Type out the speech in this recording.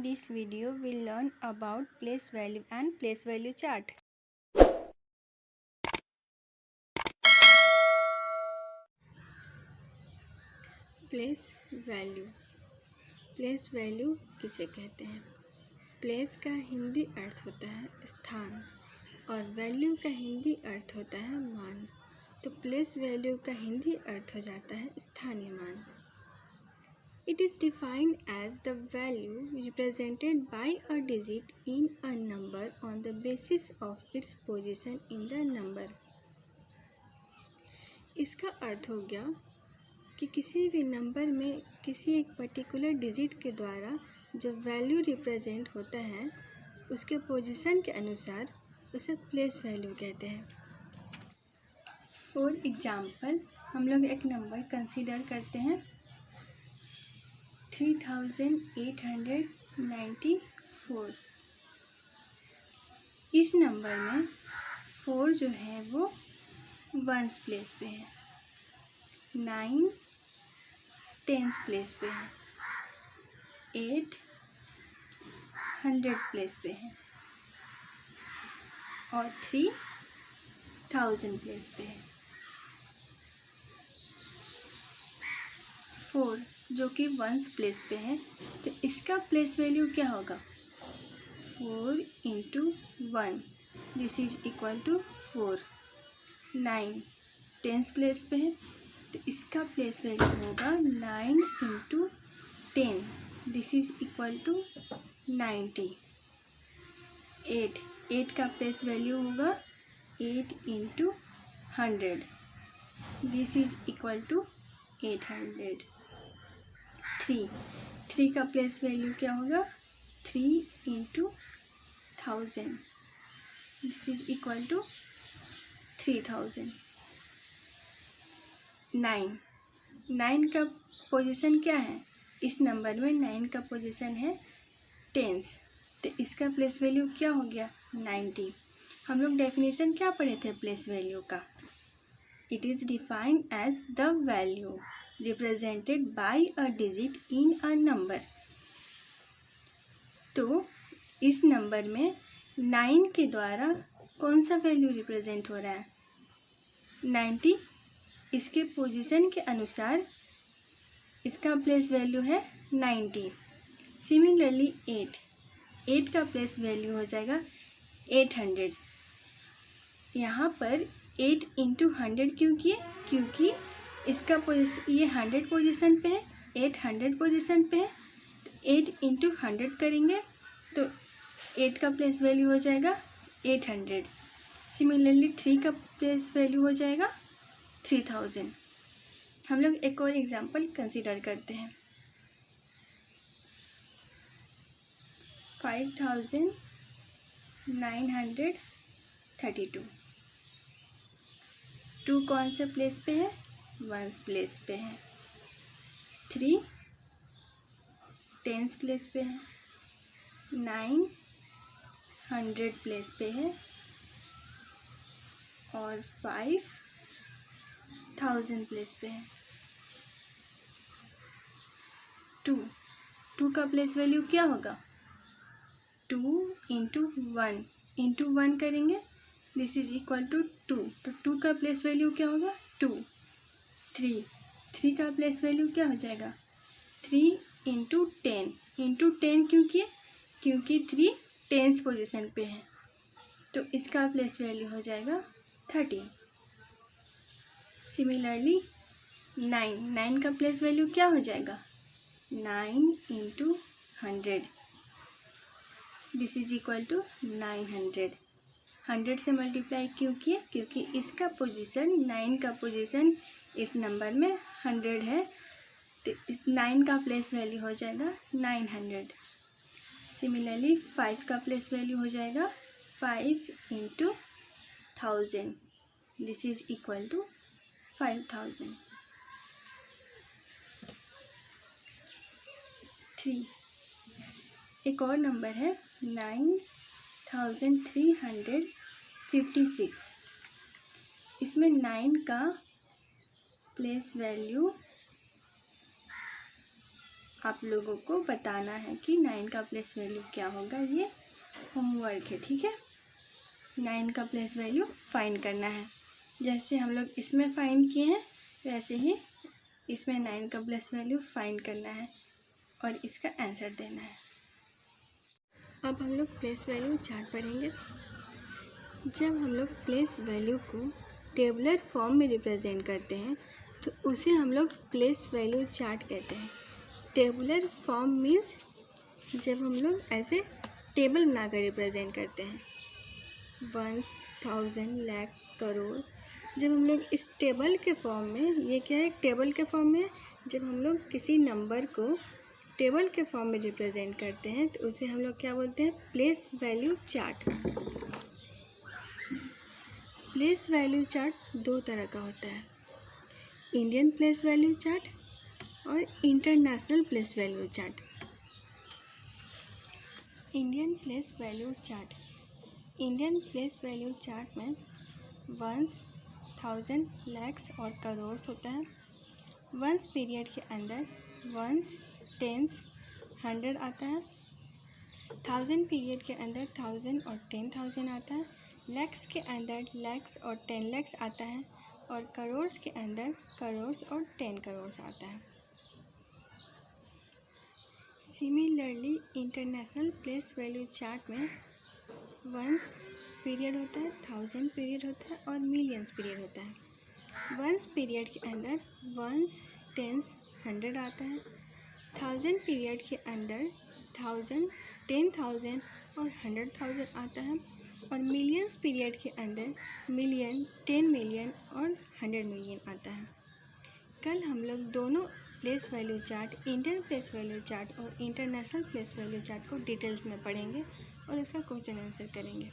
In this video, we'll learn about place value and place value chart. Place value. Place value किसे कहते हैं? Place का हिंदी अर्थ होता है स्थान और वैल्यू का हिंदी अर्थ होता है मान। तो प्लेस वैल्यू का हिंदी अर्थ हो जाता है स्थानीय मान। It is defined as the value represented by a digit in a number on the basis of its position in the number. इसका अर्थ हो गया कि किसी भी नंबर में किसी एक पर्टिकुलर डिजिट के द्वारा जो वैल्यू रिप्रेजेंट होता है उसके पोजीशन के अनुसार उसे प्लेस वैल्यू कहते हैं। फॉर एग्जाम्पल हम लोग एक नंबर कंसीडर करते हैं 3894। इस नंबर में 4 जो है वो वंस प्लेस पे है, 9 टेंस प्लेस पे है, 8 100 प्लेस पे है और 3 1000 प्लेस पे है। 4 जो कि वंस प्लेस पे है तो इसका प्लेस वैल्यू क्या होगा? 4 into 1 this is equal to 4। 9 tens place पे है तो इसका प्लेस वैल्यू होगा 9 into 10 this is equal to 90। 8 का प्लेस वैल्यू होगा 8 into 100 this is equal to 800। 3 का प्लेस वैल्यू क्या होगा? 3 into 1000 this is equal to 3000। 9 का पोजीशन क्या है? इस नंबर में 9 का पोजीशन है टेंस तो इसका प्लेस वैल्यू क्या हो गया? 90। हम लोग डेफिनेशन क्या पढ़े थे प्लेस वैल्यू का? It is defined as the value represented by a digit in a number. तो इस नंबर में 9 के द्वारा कौन सा वैल्यू रिप्रेजेंट हो रहा है? 90। इसके पोजीशन के अनुसार इसका प्लेस वैल्यू है 90। सिमिलरली 8 का प्लेस वैल्यू हो जाएगा 800। यहाँ पर 8 इंटू 100 क्यों किए? क्योंकि इसका ये 100 पोजीशन पे है, 8 100 पोजीशन पे है तो 8 इंटू 100 करेंगे तो 8 का प्लेस वैल्यू हो जाएगा 800। सिमिलरली 3 का प्लेस वैल्यू हो जाएगा 3000। हम लोग एक और एग्जांपल कंसीडर करते हैं 5932। 2 कौन से प्लेस पे है? वंस प्लेस पे है। 3 टेंस प्लेस पे है, 9 100 प्लेस पे है और 5 1000 प्लेस पे है। 2 का प्लेस वैल्यू क्या होगा? 2 इंटू 1 करेंगे दिस इज इक्वल टू 2 तो 2 का प्लेस वैल्यू क्या होगा? 2। 3 का प्लेस वैल्यू क्या हो जाएगा? 3 इंटू 10 क्यों किए? क्योंकि 3 टेंस पोजीशन पे है तो इसका प्लेस वैल्यू हो जाएगा 30। सिमिलरली 9 का प्लेस वैल्यू क्या हो जाएगा? 9 into 100 this is equal to 900। 100 से मल्टीप्लाई क्यों किए? क्योंकि इसका पोजीशन 9 का पोजीशन इस नंबर में 100 है तो 9 का प्लेस वैल्यू हो जाएगा 900। सिमिलरली 5 का प्लेस वैल्यू हो जाएगा 5 into 1000 this is equal to 5000। 3 एक और नंबर है 9356। इसमें 9 का प्लेस वैल्यू आप लोगों को बताना है कि 9 का प्लेस वैल्यू क्या होगा। ये होमवर्क है, ठीक है। 9 का प्लेस वैल्यू फाइंड करना है। जैसे हम लोग इसमें फाइंड किए हैं वैसे ही इसमें 9 का प्लेस वैल्यू फाइंड करना है और इसका आंसर देना है। अब हम लोग प्लेस वैल्यू चार्ट पढ़ेंगे। जब हम लोग प्लेस वैल्यू को टेबुलर फॉर्म में रिप्रेजेंट करते हैं तो उसे हम लोग प्लेस वैल्यू चार्ट कहते हैं। टेबुलर फॉर्म मीन्स जब हम लोग ऐसे टेबल बनाकर रिप्रेजेंट करते हैं, 1, 1000, लाख, करोड़। जब हम लोग इस टेबल के फॉर्म में, ये क्या है, टेबल के फॉर्म में जब हम लोग किसी नंबर को टेबल के फॉर्म में रिप्रेजेंट करते हैं तो उसे हम लोग क्या बोलते हैं, place value chart. Place value chart दो तरह का होता है, इंडियन प्लेस वैल्यू चार्ट और international place value chart. Indian place value chart, Indian place value chart में 1s, 1000, lakhs और करोड़ होता है। 1s पीरियड के अंदर 1s, 10s, 100 आता है। 1000 पीरियड के अंदर 1000 और 10,000 आता है। लैक्स के अंदर लैक्स और 10 lakhs आता है और करोड़ के अंदर करोड़ और 10 करोड़ आता है। Similarly international place value chart में 1s पीरियड होता है, 1000 पीरियड होता है और मिलियंस पीरियड होता है। 1s पीरियड के अंदर 1s, 10s, 100 आता है। 1000 पीरियड के अंदर 1000, 10,000 और 100,000 आता है और मिलियंस पीरियड के अंदर मिलियन, 10 मिलियन और 100 मिलियन आता है। कल हम लोग दोनों place value chart, Indian place value chart और इंटरनेशनल प्लेस वैल्यू चार्ट को डिटेल्स में पढ़ेंगे और इसका क्वेश्चन आंसर करेंगे।